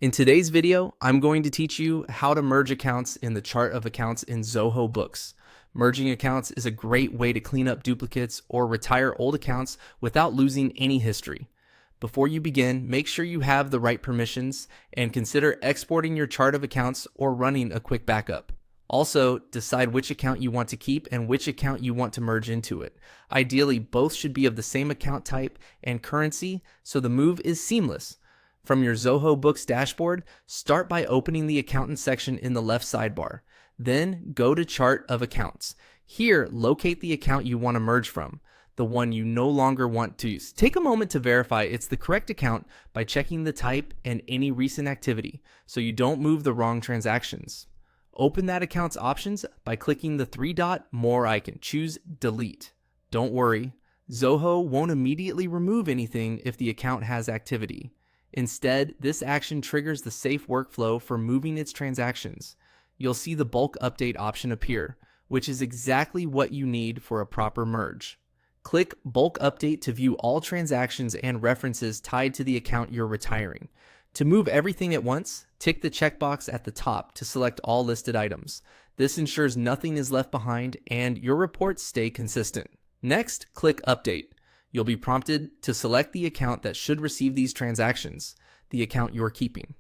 In today's video, I'm going to teach you how to merge accounts in the chart of accounts in Zoho Books. Merging accounts is a great way to clean up duplicates or retire old accounts without losing any history. Before you begin, make sure you have the right permissions and consider exporting your chart of accounts or running a quick backup. Also, decide which account you want to keep and which account you want to merge into it. Ideally, both should be of the same account type and currency, so the move is seamless. From your Zoho Books dashboard, start by opening the Accountant section in the left sidebar. Then go to Chart of Accounts. Here, locate the account you want to merge from, the one you no longer want to use. Take a moment to verify it's the correct account by checking the type and any recent activity, so you don't move the wrong transactions. Open that account's options by clicking the three-dot More icon. Choose Delete. Don't worry, Zoho won't immediately remove anything if the account has activity. Instead, this action triggers the safe workflow for moving its transactions. You'll see the bulk update option appear, which is exactly what you need for a proper merge. Click Bulk Update to view all transactions and references tied to the account you're retiring. To move everything at once, tick the checkbox at the top to select all listed items. This ensures nothing is left behind and your reports stay consistent. Next, click Update. You'll be prompted to select the account that should receive these transactions, the account you're keeping.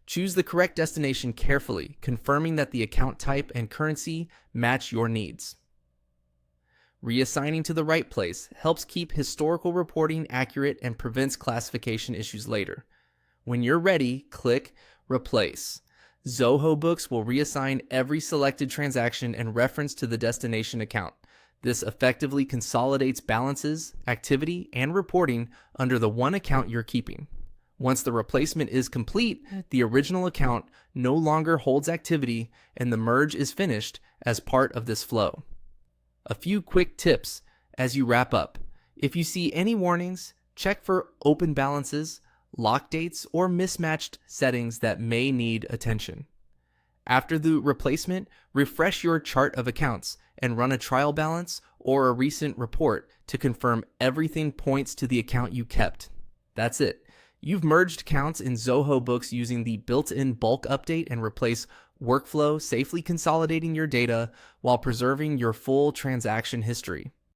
Choose the correct destination carefully, confirming that the account type and currency match your needs. Reassigning to the right place helps keep historical reporting accurate and prevents classification issues later. When you're ready, click Replace. Zoho Books will reassign every selected transaction and reference to the destination account. This effectively consolidates balances, activity, and reporting under the one account you're keeping. Once the replacement is complete, the original account no longer holds activity and the merge is finished as part of this flow. A few quick tips as you wrap up. If you see any warnings, check for open balances, lock dates, or mismatched settings that may need attention. After the replacement, refresh your chart of accounts and run a trial balance or a recent report to confirm everything points to the account you kept. That's it. You've merged accounts in Zoho Books using the built-in bulk update and replace workflow, safely consolidating your data while preserving your full transaction history.